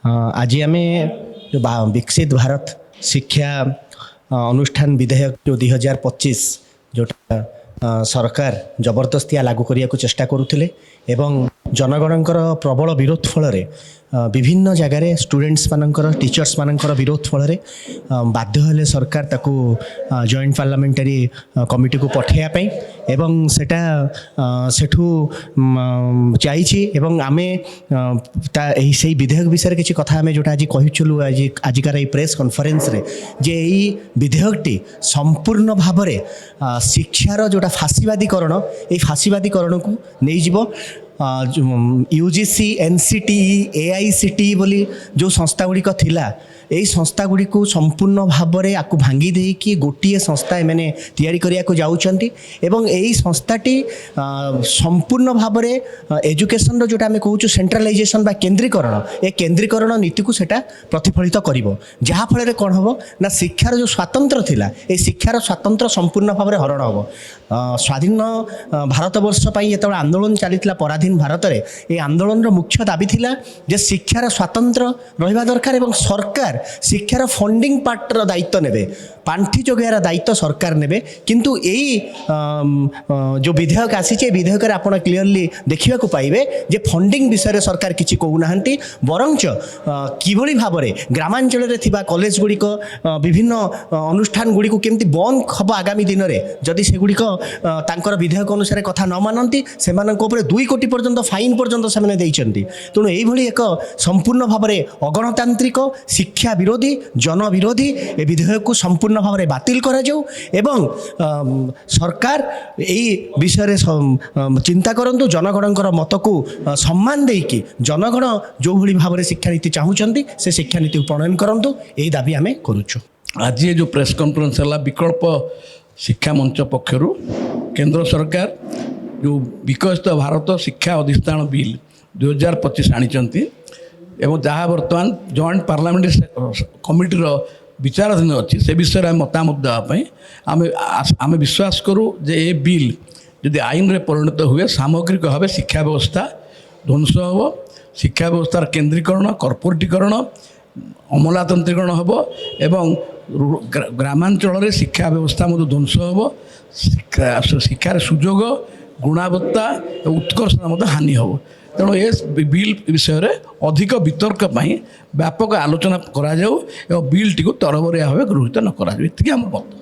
आज आम जो विकसित भारत शिक्षा अनुष्ठान विधेयक जो 2025 जोटा सरकार जबरदस्तिया लागू करने को चेष्टा करुले एवं जनगणकर प्रबल विरोध फल विभिन्न जगार स्टूडेंट्स मानकर टीचर्स मानकर विरोध फल बाध्य हेले सरकार ताकू जॉइंट पार्लियामेंटारी कमिटी को पठाइबा एवं सेटा सेठू चाहिए आमे से विधेयक विषय किसी कथा आम जोटा आज कहचुलु आजिकार ये प्रेस कॉन्फ्रेंस रे जे यही विधेयकटी संपूर्ण भाव में शिक्षार जोटा फाशीवादीकरण ये फाशीवादीकरण को नहीं जीवो यूजीसी एनसीटीई एआईसीटीई बोली जो संस्था गुड़िक थिला यही संस्था गुड़ी को संपूर्ण भाव में आपको भांगी देकी गोटे संस्था एमने तैयारी करिया को जाउछंती एवं यही संस्थाटी संपूर्ण भाव में एजुकेशन जोटा आम कहूँ सेंट्रलाइजेशन बा केन्द्रीकरण ए केन्द्रीकरण नीति को सेटा प्रतिफलित करिवो जहाँ फल कौन हम ना शिक्षार जो स्वातंत्र थिला ए शिक्षार स्वातंत्र संपूर्ण भाव में हरण हम स्वाधीन भारत वर्ष जो आंदोलन चली पराधीन भारत में ये आंदोलन मुख्य दाबी थिला जे शिक्षार स्वातंत्र रहिबा दरकार एवं सरकार शिक्षार फंडिंग पार्टर दायित्व नेबे पांठी जोगार दायित्व सरकार नेबे किंतु यही जो विधेयक आसी विधेयक आपण क्लीयरली देखा पाइबे जे फंडिंग विषय सरकार किसी कहूना बरंच किभली भाव में ग्रामांचल में थिबा कॉलेज गुड़िक विभिन्न अनुष्ठान गुड़ी केमती बंद हम आगामी दिन में जदि से गुड़िक तांकर विधेयक अनुसार कथा न मानती से 2 कोटी पर्यंत फाइन पर्यंत से देइचंती तेणु यही एक संपूर्ण भाव में अगणतांत्रिक शिक्षा विरोधी जन विरोधी ए विधेयक को संपूर्ण भाव में बातिल करा जाऊ एवं सरकार यही विषय चिंता करंतु जनगणकर मत को सम्मान देकी जनगण जो भली भाव में शिक्षा नीति चाहूँगी से शिक्षा नीति प्रणयन करंतु यही दाबी आम करुचु। आज ये जो प्रेस कॉन्फ्रेंस है विकल्प शिक्षा मंच पक्षर केंद्र सरकार जो विकसित भारत शिक्षा अधिष्ठान बिल 2025 आनी एवं जहाँ बर्तमान जॉइंट पार्लियामेंटारी कमिटीर विचाराधीन अच्छी से विषय में मतामत देवाई आम विश्वास करूँ जे ये बिल जदि आईन रे परिणत हुए सामग्रिक भाव शिक्षा व्यवस्था ध्वंस हो शिक्षा व्यवस्थार केन्द्रीकरण कर्पोरेटीकरण अमलातंत्रीकरण हम एवं ग्रामांचल शिक्षा व्यवस्था ध्वंस हम शिक्षार सुजोग गुणवत्ता उत्कर्षण हानि हम तेणु ये बिल विषय में अधिक वितर्क व्यापक आलोचना करा जाऊ एवं बिल टी तरबरिया भाव गृहीत न करा आम मत।